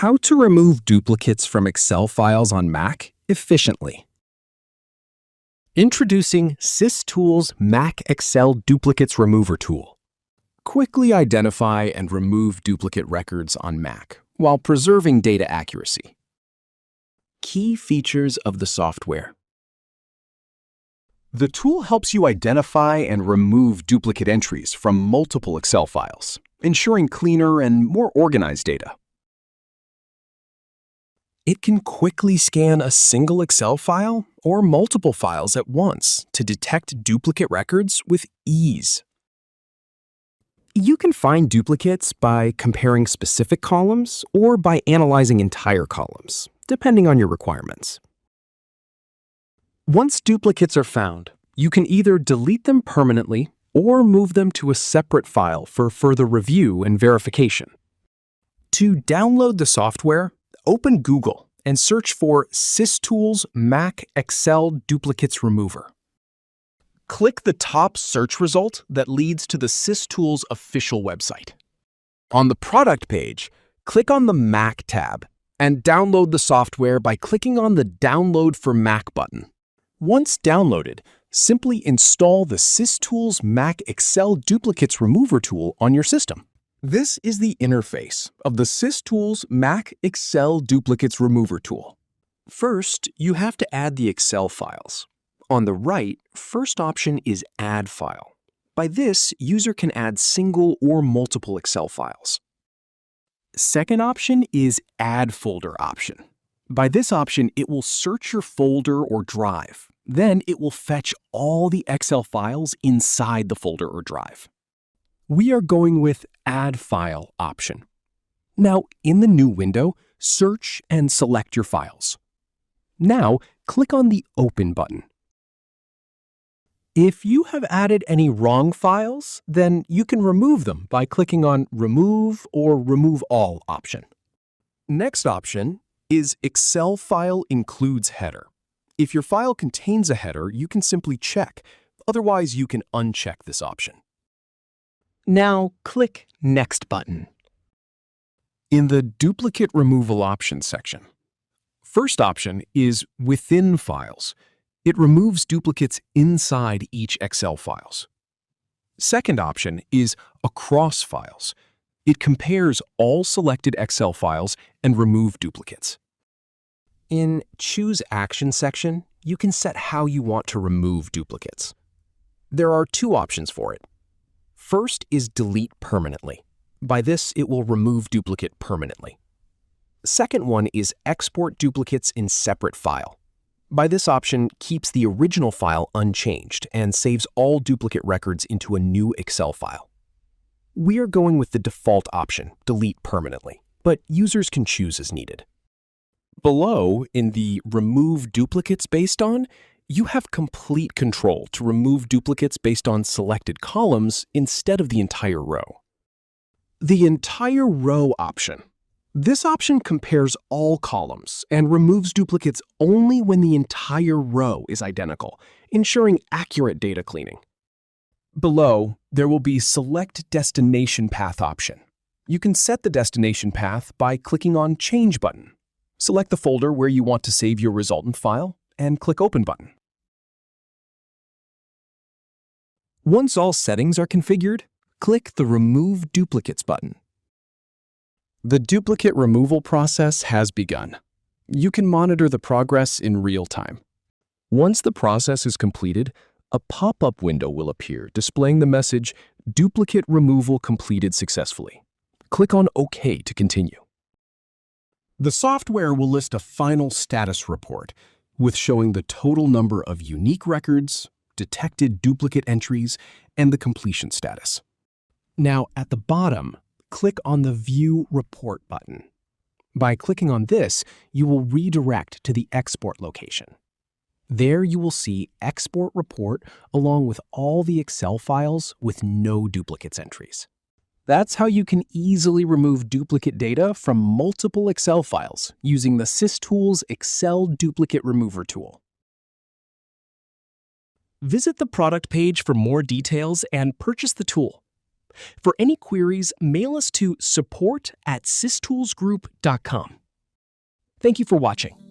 How to remove duplicates from Excel files on Mac efficiently. Introducing SysTools Mac Excel Duplicates Remover Tool. Quickly identify and remove duplicate records on Mac while preserving data accuracy. Key features of the software. The tool helps you identify and remove duplicate entries from multiple Excel files, ensuring cleaner and more organized data. It can quickly scan a single Excel file or multiple files at once to detect duplicate records with ease. You can find duplicates by comparing specific columns or by analyzing entire columns, depending on your requirements. Once duplicates are found, you can either delete them permanently or move them to a separate file for further review and verification. To download the software, open Google and search for SysTools Mac Excel Duplicates Remover. Click the top search result that leads to the SysTools official website. On the product page, click on the Mac tab and download the software by clicking on the Download for Mac button. Once downloaded, simply install the SysTools Mac Excel Duplicates Remover tool on your system. This is the interface of the SysTools Mac Excel Duplicates Remover tool. First, you have to add the Excel files. On the right, first option is Add File. By this, user can add single or multiple Excel files. Second option is Add Folder option. By this option, it will search your folder or drive. Then it will fetch all the Excel files inside the folder or drive. We are going with Add File option. Now, in the new window, search and select your files. Now, click on the Open button. If you have added any wrong files, then you can remove them by clicking on Remove or Remove All option. Next option is Excel File Includes Header. If your file contains a header, you can simply check. Otherwise, you can uncheck this option. Now, click Next button. In the Duplicate Removal Options section, first option is Within Files. It removes duplicates inside each Excel files. Second option is Across Files. It compares all selected Excel files and remove duplicates. In Choose Action section, you can set how you want to remove duplicates. There are two options for it. First is Delete Permanently. By this, it will remove duplicate permanently. Second one is Export Duplicates in Separate File. By this option, keeps the original file unchanged and saves all duplicate records into a new Excel file. We are going with the default option, Delete Permanently, but users can choose as needed. Below, in the Remove Duplicates Based On, you have complete control to remove duplicates based on selected columns instead of the entire row. The Entire Row option. This option compares all columns and removes duplicates only when the entire row is identical, ensuring accurate data cleaning. Below, there will be Select Destination Path option. You can set the destination path by clicking on Change button. Select the folder where you want to save your resultant file and click Open button. Once all settings are configured, click the Remove Duplicates button. The duplicate removal process has begun. You can monitor the progress in real time. Once the process is completed, a pop-up window will appear displaying the message, Duplicate Removal Completed Successfully. Click on OK to continue. The software will list a final status report with showing the total number of unique records, detected duplicate entries, and the completion status. Now, at the bottom, click on the View Report button. By clicking on this, you will redirect to the export location. There you will see Export Report along with all the Excel files with no duplicates entries. That's how you can easily remove duplicate data from multiple Excel files using the SysTools Excel Duplicate Remover tool. Visit the product page for more details and purchase the tool. For any queries, mail us to support@systoolsgroup.com. Thank you for watching.